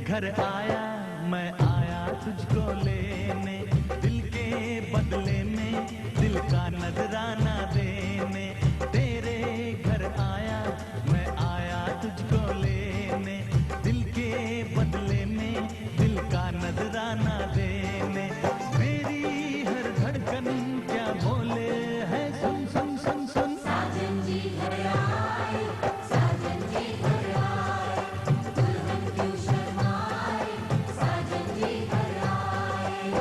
घर आया मैं आया तुझको लेने, दिल के बदले में दिल का नजराना देने। तेरे घर आया मैं आया तुझको लेने, दिल के बदले में दिल का नजराना देने। मेरी हर धड़कन क्या बोले है, सुन सुन सुन सुन। साजन जी घर आए, साजन जी घर आए, दुल्हन क्यों शर्माए, साजन जी घर आए।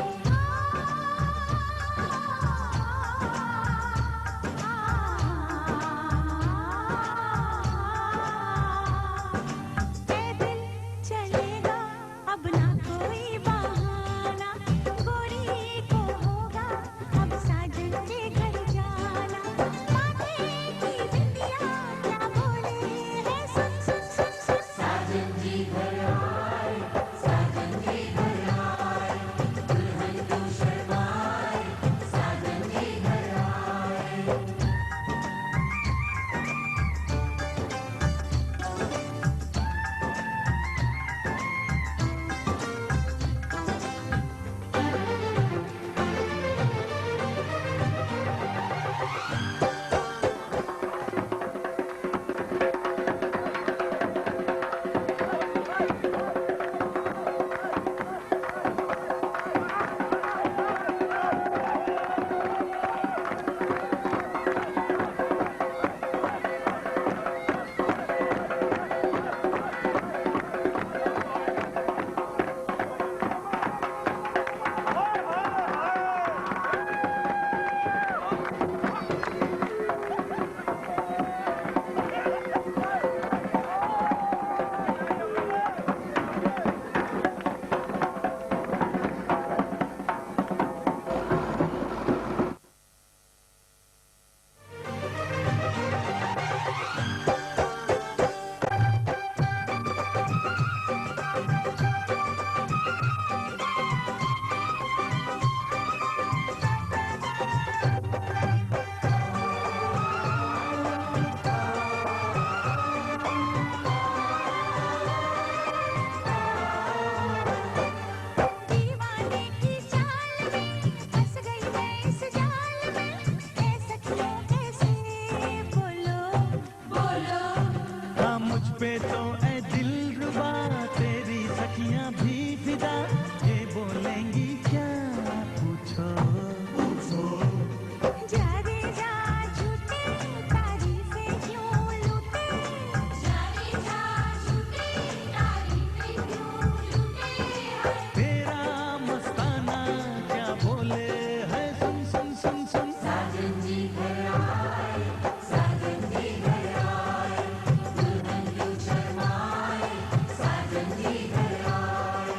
पैदल चलेगा अब ना कोई बहाना, गोरी को होगा अब साजन के घर जाना। माथे की बिंदिया क्या बोले है, सुन सुन सुन सुन। साजन जी घर आए, साजन जी घर आए, दुल्हन क्यों शर्माए, साजन जी घर आए। दीवाने की चाल में फंस गई मैं इस जाल में, ऐ सखियों कैसे बोलो बोलो। हाँ मुझ पे तो ऐ दिलरुबा तेरी सखियां भी फिदा, ये बोलेंगी क्या पूछो पूछो। जा रे जा झूठे तारीफें क्यों लूटे, जा रे जा झूठे तारीफें क्यों लूटे। तेरा मस्ताना क्या बोले है, सुन सुन सुन सुन। साजन जी घर आए, साजन जी घर आए, दुल्हन क्यों शर्माए, साजन जी घर आए।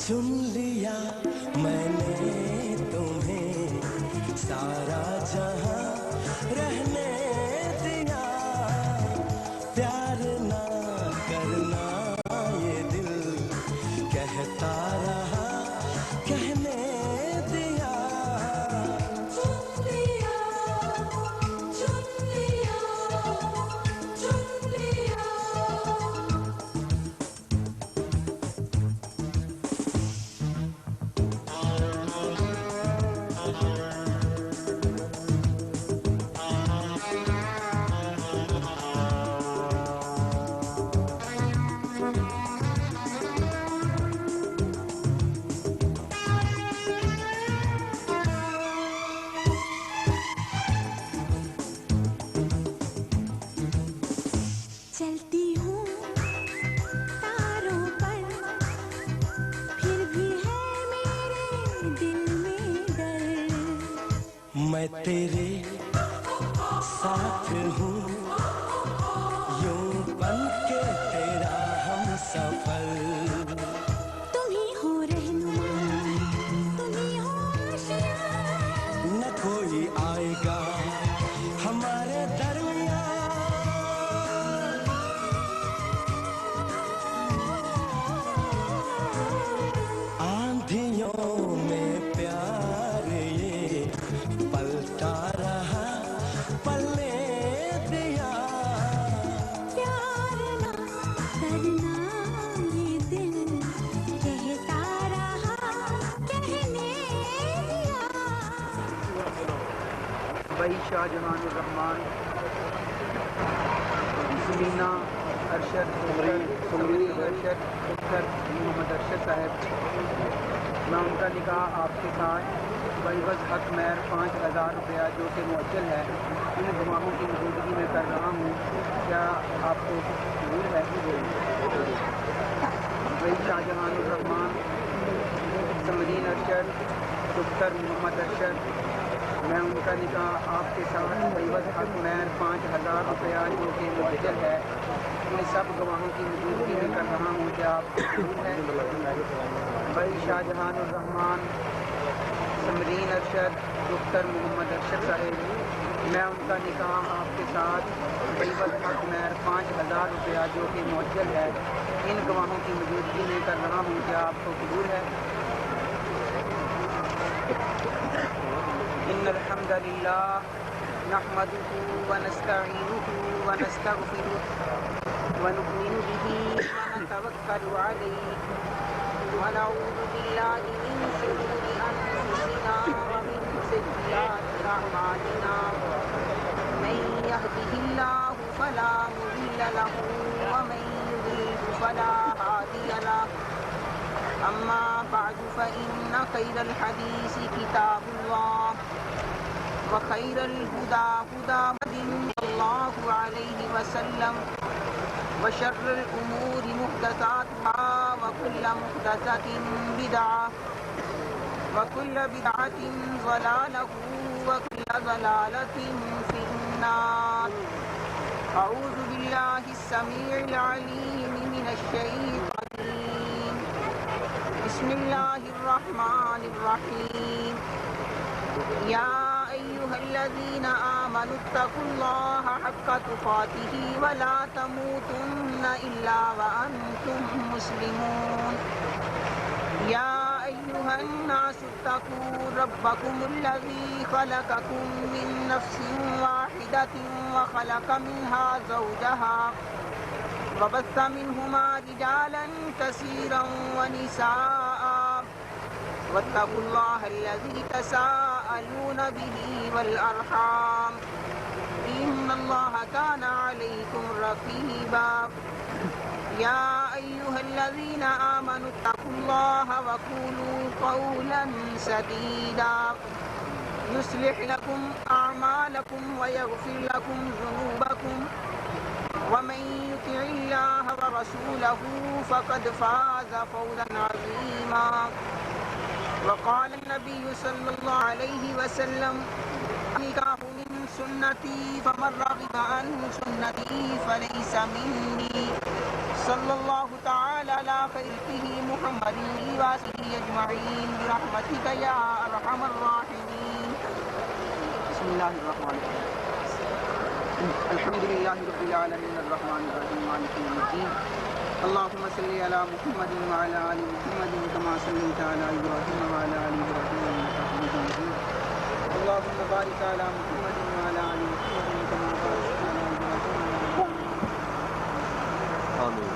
चुन लिया मैंने तुम्हें, सारा जहां रहने दिया। प्यार ना करना ये दिल कहता रहा, कहने दिया। चुन लिया, चुन लिया, चुन लिया। चलती हूँ तारों पर, फिर भी है मेरे दिल में डर। मैं तेरे साथ हूँ, यूं बन के तेरा हम सफर। तुम ही हो रहनुमा, तुम ही हो आशियाँ। न कोई आएगा हमारे दरमियाँ। आंधियों में प्यार ये पलटा रहा, पलने दिया। प्यार ना करना ये दिल कहता रहा, कहने दिया। वही शाहजहानुर रहमान, समीना अरशद, समरीन अरशद, डॉक्टर मोहम्मद अरशद साहब। मैं उनका निकाह आपके साथ बलवज हक मैर 5,000 रुपया जो कि मुअज्जल है, इन गवाहों की मौजूदगी में कर रहा हूँ। क्या आपको कबूल है? वही शाहजहानुर रहमान, समरीन अरशद, डॉक्टर मोहम्मद अरशद। मैं उनका निकाह आपके साथ बलवज हक मैर 5,000 रुपया जो कि मुअज्जल है, इन सब गवाहों की मौजूदगी में कर रहा हूँ। क्या आपको कबूल है? भाई शाहजहानुर रहमान, समरीन अरशद, डॉक्टर मोहम्मद अरशद साहब। मैं उनका निकाह आपके साथ बलवज हक मैर 5,000 रुपया जो कि मुअज्जल है, इन गवाहों की मौजूदगी में कर रहा हूँ। क्या आपको कबूल है? इन्नल हम्दलिल्लाह नहमदुहु व नस्तईनुहु व नस्तगफिरुहु व नु'मिनु बिही व नतवक्कलु अलैहि व नऊज़ु बिल्लाहि मिन शुरूरि अनफुसिना व मिन सय्यिआति अअमालिना। मन यहदिहिल्लाहु फला मुदिल्ल लहु व मन युद्लिल फला हादिय लहु। अम्मा बअदु फ़इन्न खैरल हदीसी किताबुल्लाह व खैरल हुदा हुदा मुहम्मदिन सल्लल्लाहु अलैहि वसल्लम व शर्रल उमूरि मुहदसातुहा व कुल्लु मुहदसतिन बिदअह व कुल्लु बिदअतिन ज़लालतु व कुल्लु ज़लालतिन फिन्नार। अऊज़ु बिल्लाहिस समीइल अलीम मिनश शैतानिर बिस्मिल्लाहिर रहमानिर रहीम। या अय्युहल्लज़ीना आमनुत्तकुल्लाहा हक्का तुक़ातिही व ला तमूतुन्ना इल्ला व अंतुम मुस्लिमून। या अय्युहन्नासुत्तकू रब्बकुमुल्लज़ी खलक़कुम मिन नफ्सिन वाहिदतिन व खलक़ मिन्हा ज़ौजहा व बस्स मिन्हुमा रिजालन कसीरन व निसाअ वत्तकुल्लाह अल्लज़ी तसाअलून बिही वल अरहाम इन्नल्लाह काना अलैकुम रक़ीबा। या अय्युहल्लज़ीना आमनुत्तकुल्लाह व क़ूलू क़ौलन सदीदा युस्लिह लकुम अअमालकुम व यग़फिर लकुम ज़ुनूबकुम व मन युतिइल्लाह व रसूलहु फ़क़द फ़ाज़ फ़ौज़न अज़ीमा। वक़ाल नबी सल्लल्लाहु अलैहि वसल्लम निकाहु मिन सुन्नती फमन रग़िब अन सुन्नती फ़लैसा मिन्नी। सल्लल्लाहु तआला अला खिलकिही मुहम्मदी वासिही अजमईन बिरहमतिका या अरहमर राहिमीन। बिस्मिल्लाहिर्रहमानिर्रहीम। अल्हम्दुलिल्लाहि रब्बिल आलमीन अर्रहमानिर रहीम मालिकि यौमिद्दीन। अल्लाहुम्मा सल्लि अला मुहम्मदिन व अला आलि मुहम्मदिन कमा सल्लैता अला इब्राहीम व अला आलि इब्राहीम इन्नका हमीदुम मजीद। अल्लाहुम्मा बारिक अला मुहम्मदिन व अला आलि मुहम्मदिन कमा बारकता अला इब्राहीम व अला आलि आमीन।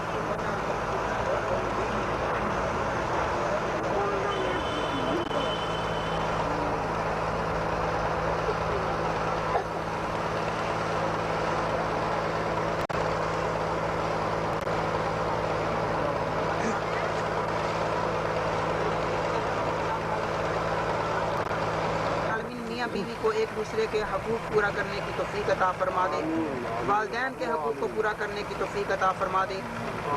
मियाँ बीवी को एक दूसरे के हकूक़ पूरा करने की तौफ़ीक़ अता फरमा दे, वालिदैन के हकूक़ को पूरा करने की तौफ़ीक़ अता फरमा दे,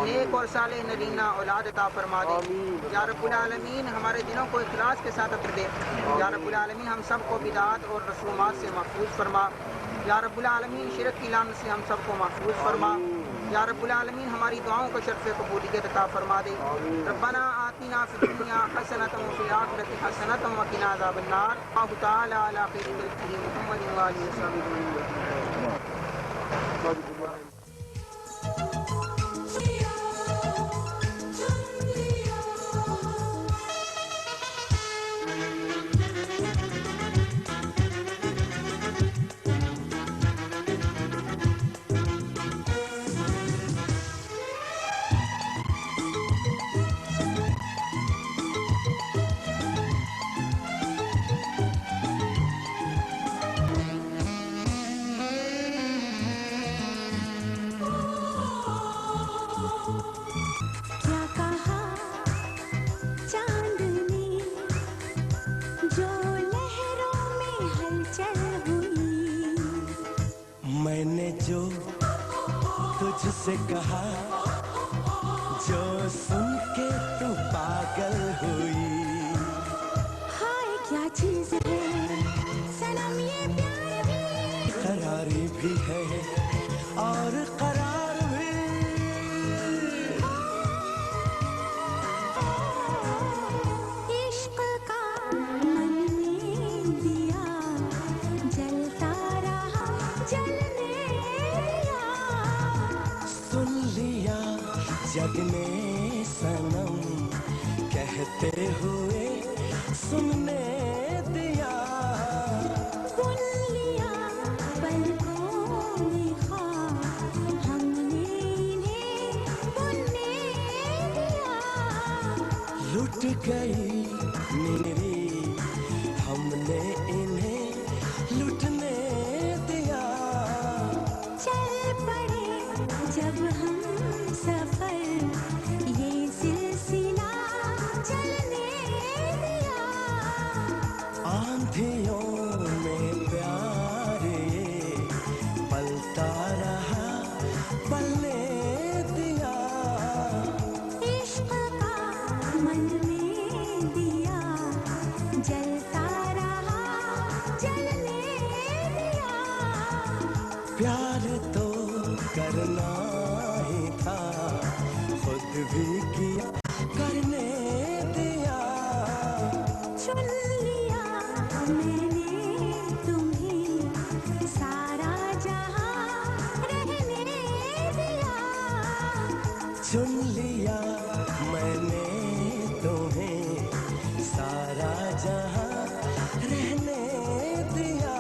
नेक और सालेह नरीना औलाद अता फरमा दे। या रब्बुल आलमीन हमारे दिलों को इखलास के साथ अतर दे। या रब्बुल आलमीन हम सब को बिदात और रसूमात से महफूज फरमा। या रब्बुल आलमीन शिरक की लानत से हम सबको महफूज फरमा। या रब्बुल आलमीन हमारी दुआओं को शर्फ़ कबूलियत अता फरमा दे। रब्बना आतिना फिद दुनिया हसनतम व फिल आखिरति हसनतम व किना अज़ाबन्नार। अल्लाहु तआला अला खैरि खल्क़िही मुहम्मदिन व आलिहि व सहबिहि अजमईन। क्या कहा चांद ने जो लहरों में हलचल हुई, मैंने जो तुझसे कहा, जो सुन के तू पागल हुई। हाय क्या चीज है सनम ये प्यार भी, करारी भी है और करार भी। इश्क का मन में दिया जलता रहा जलने दिया। सुन लिया जग ने सनम कहते हुए सुनने दिया। बुन लिया पलकों में ख्वाब हमने इन्हें बुनने दिया। लुट गई मेरी हमने इन्हें लुटने दिया। चल पड़े जब हम सफर ये सिलसिला चलने दिया। आंधियों में प्यार ये पलता रहा पलने दिया। इश्क का मन में दिया जलता रहा जलने दिया। प्यार तो करना ही था खुद भी किया करने दिया। चुन लिया मैंने तुम्हें सारा जहां रहने दिया। चुन लिया मैंने तुम्हें सारा जहां रहने दिया।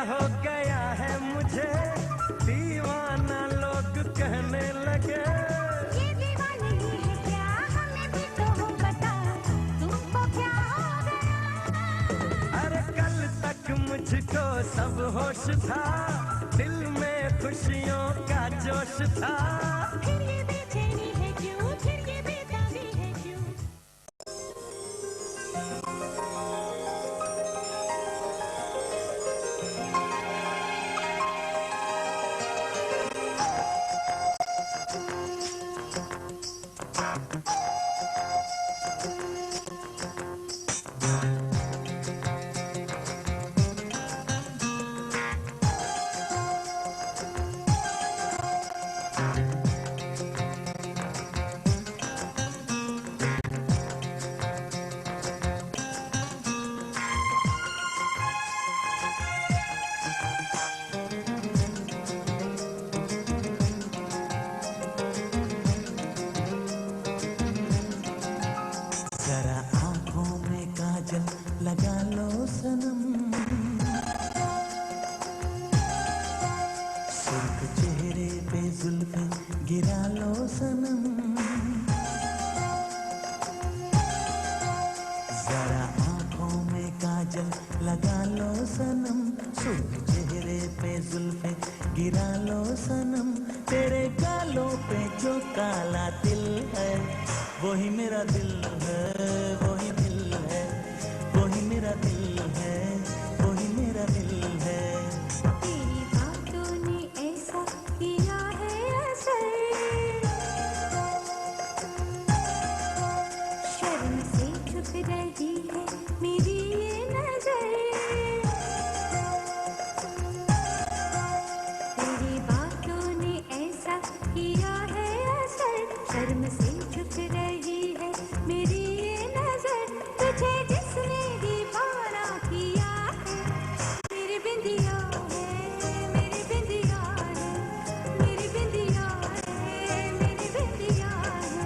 हो गया है मुझे, दीवाना लोग कहने लगे। ये दीवानगी है क्या, हमें भी तो हो पता, तुमको क्या हो गया। अरे कल तक मुझको सब होश था, दिल में खुशियों का जोश था। फिर ये बेचैनी है क्यों, फिर ये बेताबी है क्यों। जरा आंखों में काजल लगा लो सनम, सुर्ख चेहरे पे जुल्फे गिरा लो सनम। जरा आंखों में काजल लगा लो सनम, सुर्ख चेहरे पे जुल्फे गिरा लो सनम। तेरे गालों पे जो काला तिल है, वही मेरा दिल है, वही दिल है, वही मेरा दिल है, वही मेरा दिल है। तेरी बातों ने ऐसा किया है असर, शर्म से छुप रही है मेरी ये नजर। तेरी बातों ने ऐसा किया है असर, शर्म से छुप रही है मेरी ये नजर। तुझे जिसने दीवाना किया है, मेरी बिंदिया है, मेरी बिंदिया है, मेरी बिंदिया है, मेरी बिंदिया है।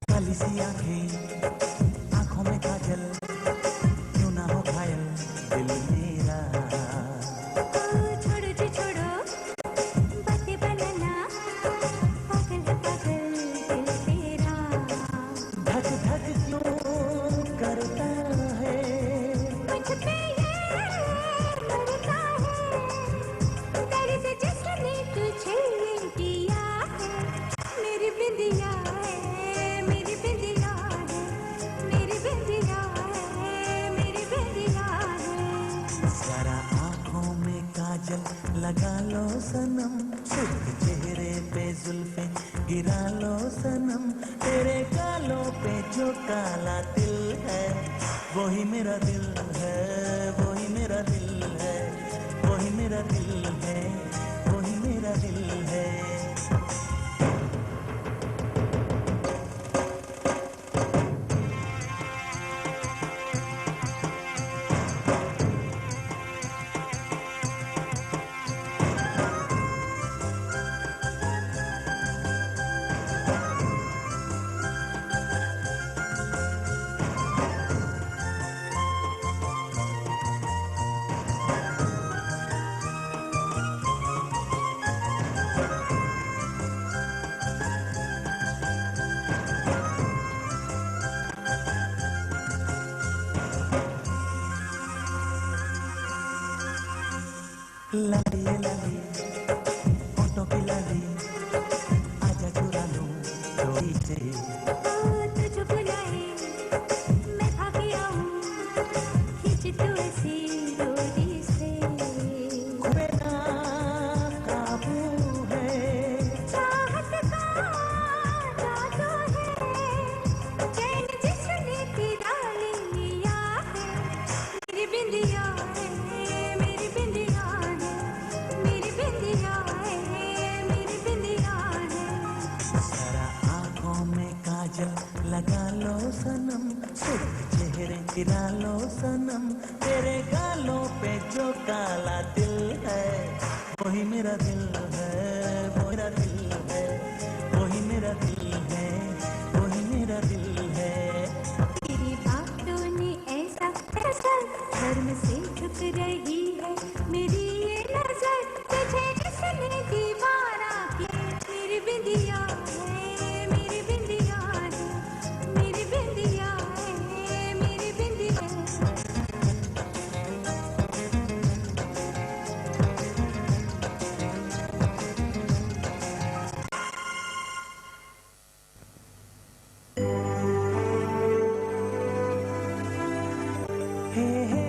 काली सी आंखें, आंखों में काजल, क्यों ना हो घायल दिल मेरा। छोड़ो जी छोड़ो, बातें बनाना, पागल है पागल दिल तेरा। धक धक क्यों करता है, मुझ पे ये मरता है, दर्द जिसने तुझे ये दिया है। मेरी बिंदिया है, मेरी बिंदिया है, मेरी बिंदिया है, मेरी बिंदिया है। जरा आंखों में काजल लगा लो सनम, सुर्ख चेहरे पे जुल्फे गिरा लो सनम। तेरे गालों पे जो काला तिल है, वही मेरा दिल है, वही मेरा दिल है, वही मेरा दिल है, वही मेरा दिल है। लाली ये लाली, होठों की लाली, आजा चुरा लूं चोरी से तुझको बुलाए मैं भागी आऊं खींच तू ऐसी डोरी से मेरा काबू है चाहत का जादू है चैन जिसने तेरा ले लिया है मेरी बिंदिया है मेरी बिंदिया है मेरी बिंदिया है मेरी बिंदिया है जरा आंखों में काजल लगा लो सनम सुर्ख चेहरे गिरा लो सनम तेरे गालों पे जो काला दिल है वही मेरा दिल है वो मेरा दिल है वही मेरा दिल है वही मेरा दिल है तेरी बातों ने ऐसा असर धर्म से झुक रही है मेरी ये नजर तुझे जिसने दीवाना की मेरी बिंदिया है मेरी बिंदिया है मेरी बिंदिया है मेरी बिंदिया हे हे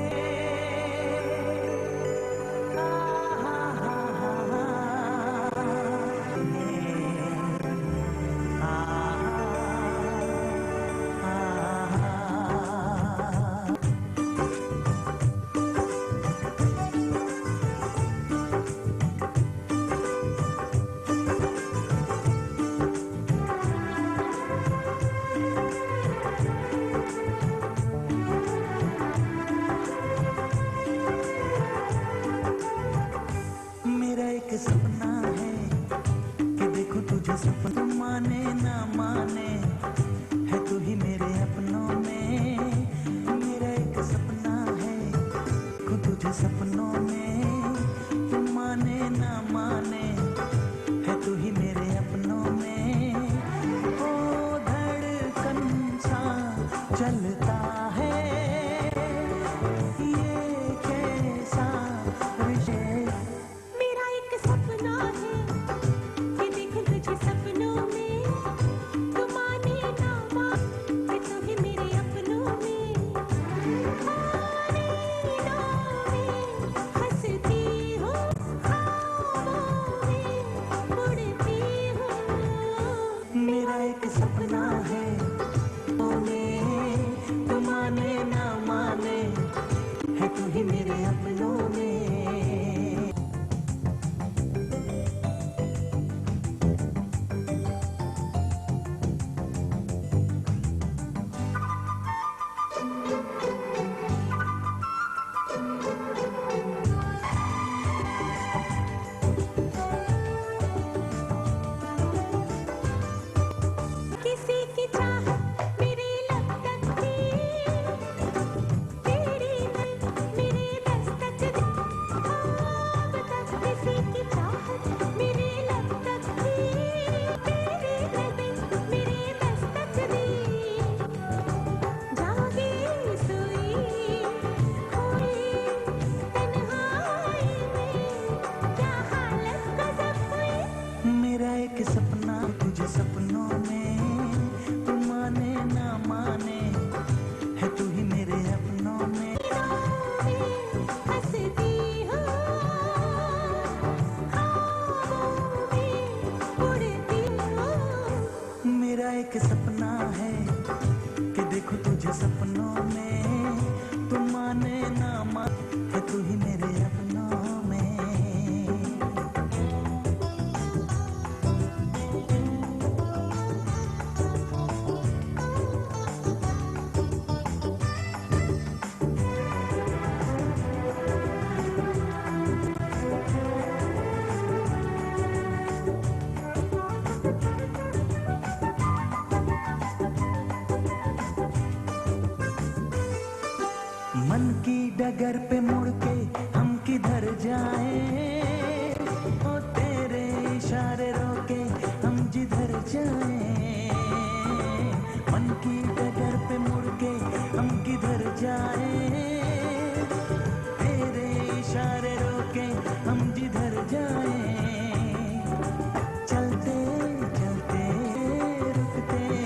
मेरा एक सपना है कि देखो तुझे सपना माने ना माने है तू ही मेरे अपनों में मेरा एक सपना है कि तुझे सपनों में तू माने ना माने है तू ही मेरे अपनों में ओ धड़कन सा चलता है ये कैसा रिश्ता मेरा एक सपना है कि देखूं तुझे सपनों में तू माने ना माने तू ही मेरे अपनों में नींदों में हंसती हूँ ख्वाबों में उड़ती हूँ मेरा एक सपना है तू माने ना माने है तू ही मेरे अपनों में किसी की चाहत मेरी लब तक थी तेरी नहीं मेरी दस्तक दी अब तक किसी की चाहत मेरी लब तक थी तेरी नहीं मेरी दस्तक दी जागी सोई खोई तन्हाई में क्या हालत गजब हुई मेरा एक सपना तुझे सपनों में तू माने ना माने है तू ही मेरे अपनों में हंसती हूँ ख्वाबों में उड़ती हूँ मेरा एक सपना है कि देखो तुझे सपनों में तू माने ना माने है तू ही मेरे अपनों में मन की डगर पे मुड़ के हम किधर जाएं ओ तेरे इशारे रोके हम जिधर जाएं मन की डगर पे मुड़ के हम किधर जाएं तेरे इशारे रोके हम जिधर जाएं चलते चलते रुकते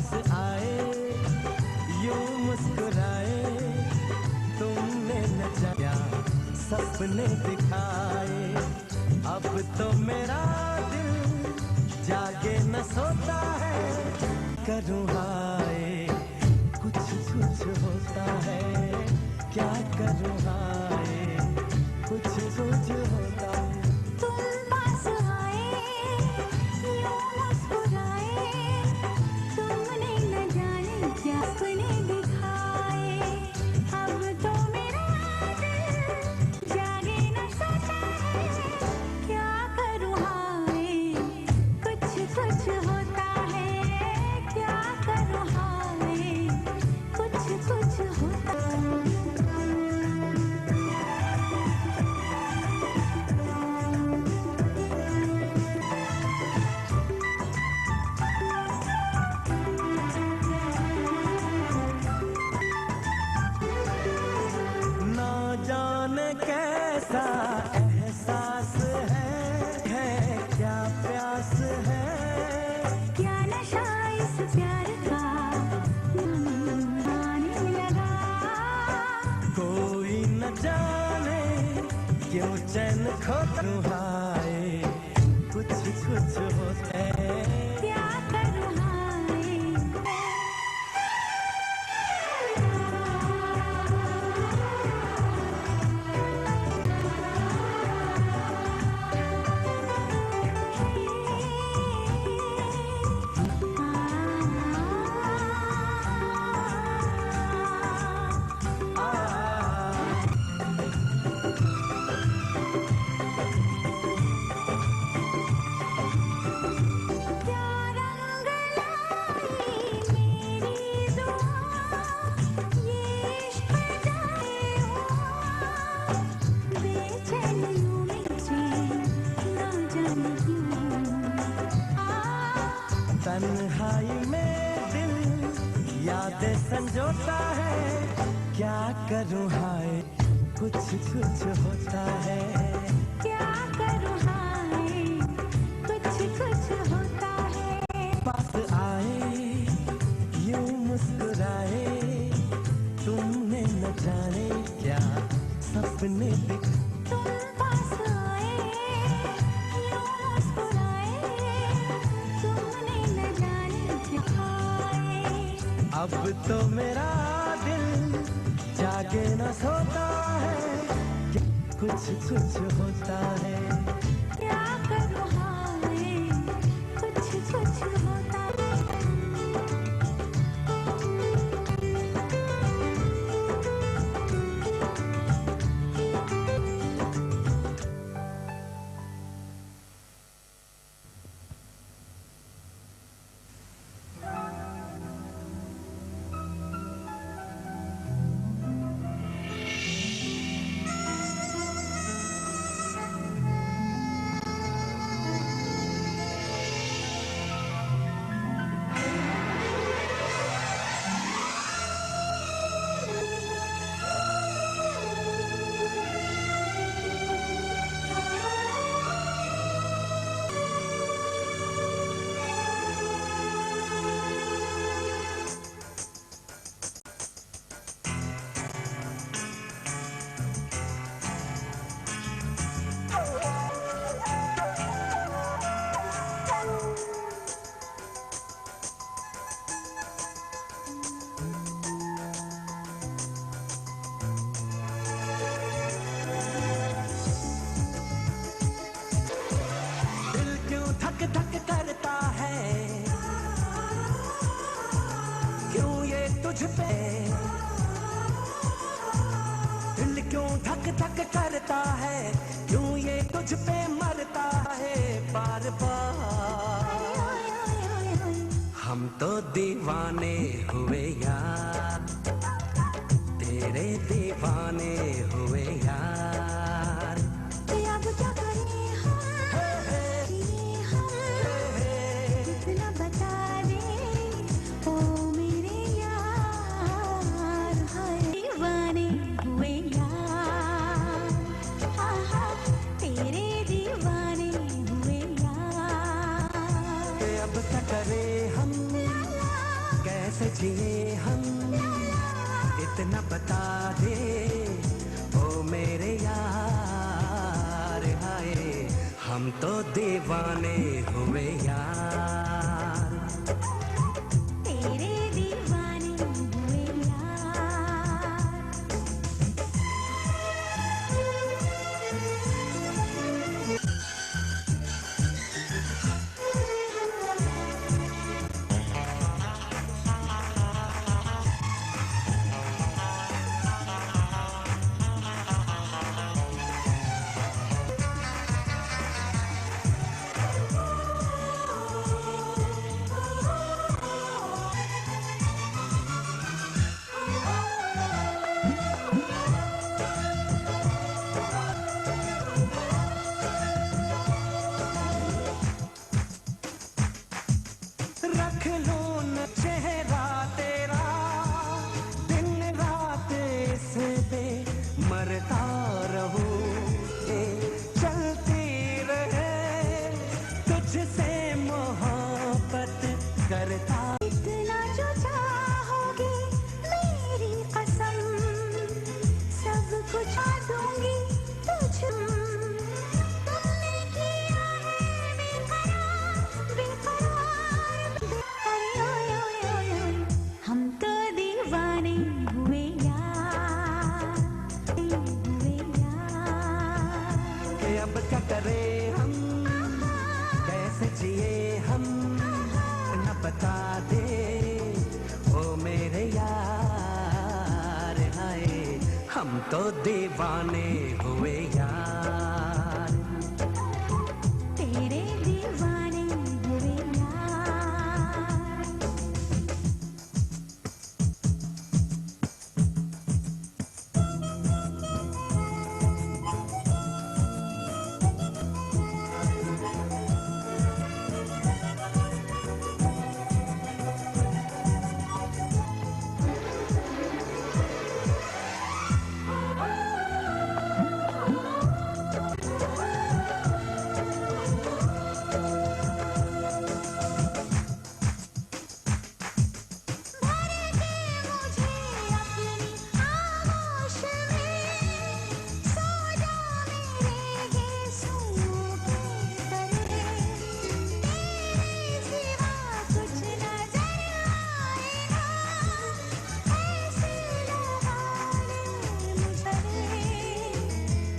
पास आए यूं मुस्कुराए तुमने न क्या सपने दिखाए। अब तो मेरा दिल जागे न सोता है, करूँ हाय कुछ कुछ होता है, क्या करूँ हाय कुछ कुछ होता है। तुम पास आए यूं मुस्कुराए तुमने न जाने क्या सपने दिखाए। अब तो मेरा दिल जागे न सोता है, क्या करूँ हाय कुछ कुछ होता है, क्या करूँ हाय कुछ कुछ होता है। ना जाने कैसा एहसास है क्या प्यास है। क्या नशा इस प्यार का आने लगा। कोई न जाने क्यों चैन खोता हाय कुछ कुछ होता है। क्या करूँ हाय क्या रंग लाई मेरी दुआ, ये इश्क जाए हुआ। बेचैन यूं मुझे ना जाने क्यों। तन्हाई में दिल यादें संजोता है, क्या करूँ हाय कुछ कुछ होता है। क्या करूँ हाय कुछ कुछ होता है। पास आए यूं मुस्कुराए तुमने न जाने क्या सपने दिखाए। तुम पास आए यूं मुस्कुराए तुमने न जाने क्या खाए। अब तो मेरा दिल जागे न सोता है, कुछ कुछ होता है। क्या करूँ हाय कुछ कुछ होता है। दिल क्यों धक धक करता है, क्यों ये तुझ पे। दिल क्यों धक धक करता है, क्यों ये तुझ पे मरता है बार बार। हम तो दीवाने हुए यार, तेरे दीवाने हुए यार। अब क्या करें हम कितना बता दे ओ मेरे यार। हाय दीवाने हुए यार, हाँ हाँ तेरे दीवाने हुए यार। अब क्या करें हम जिए हम इतना बता दे ओ मेरे यार हाय हम तो दीवाने हुए यार तेरे दीवाने हुए यार रख लो न चेहरा तेरा दिन रात इस पे मरता रहूं चलती रहे तुझसे मोहब्बत करता इतना जो चाहोगे मेरी कसम सब कुछ आ दूंगी तुमने किया है बेकरार बेकरार अरे ओए ओए ओए ओए हम तो दीवाने हुए यार हुए यार कि अब क्या करें हम कैसे जिए हम न बता दे ओ मेरे यार हाय हम तो दीवाने हुए यार तेरे दीवाने हुए यार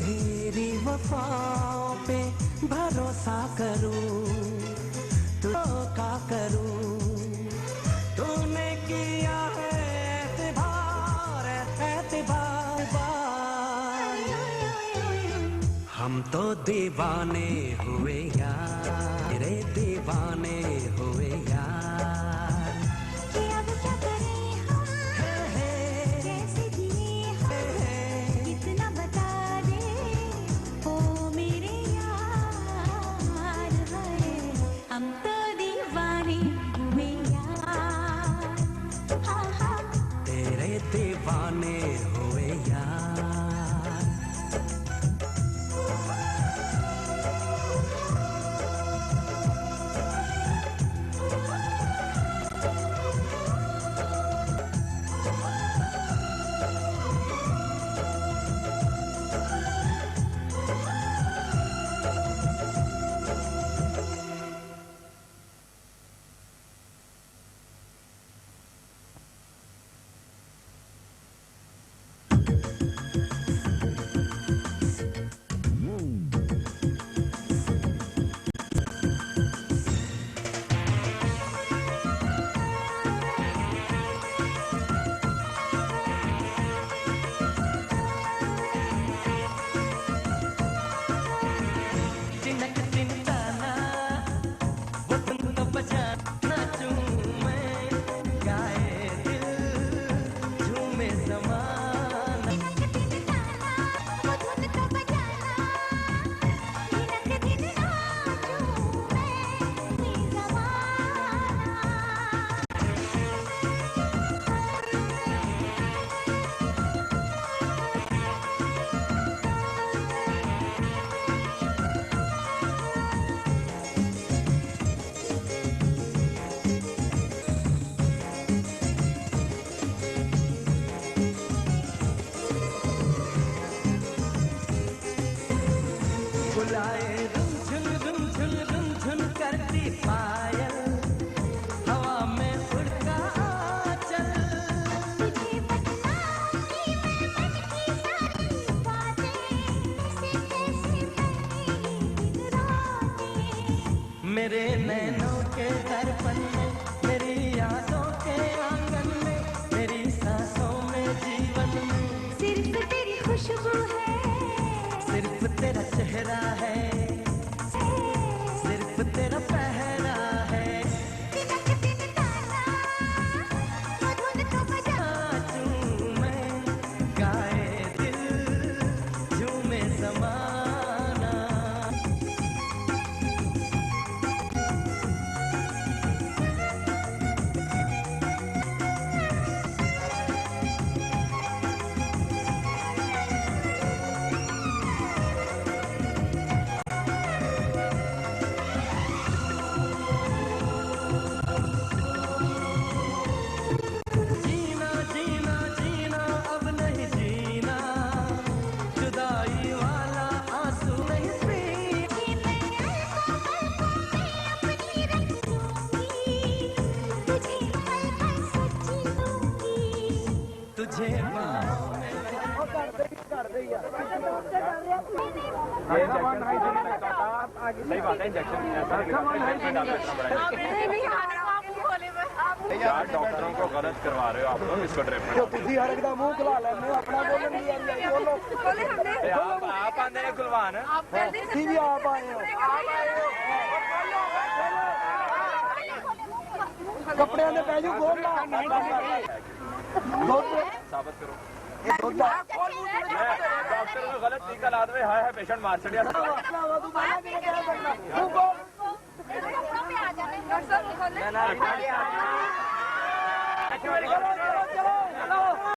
तेरी वफाओं पे भरोसा करूं तो का करूं तूने किया है एतबार एतबार हम तो दीवाने हुए यार रे दीवाने हुए यार कि अब क्या करें हम कैसे जिए हम इतना बता दे ओ मेरे यार हाय हम तो दीवाने हुए यार हाँ हाँ तेरे दीवाने हुए यार तुझे बाहों में सही बात है इंजेक्शन यार डॉक्टरों को गलत करवा रहे हो आप लोग इसको ट्रीटमेंट ਤੁਸੀਂ ਹਰ ਇੱਕ ਦਾ ਮੂੰਹ ਖੁਲਾ ਲੈਂਦੇ ਹੋ ਆਪਣਾ ਬੋਲਣ ਦੀ ਯਾਰੀ ਬੋਲੋ आप आंदे हैं खुलवान ਤੁਸੀਂ ਵੀ ਆਪ ਆਏ ਹੋ ਕੱਪੜਿਆਂ ਦੇ ਪੈ ਜੂ ਖੋਲ ਲਾ ਦੁੱਧ साबित करो ਇਹ ਦੁੱਧ ਆ डॉक्टर को गलत टीका ला दे हाय हाय पेशेंट मार छड़िया ਤੂੰ ਬਾਹਰ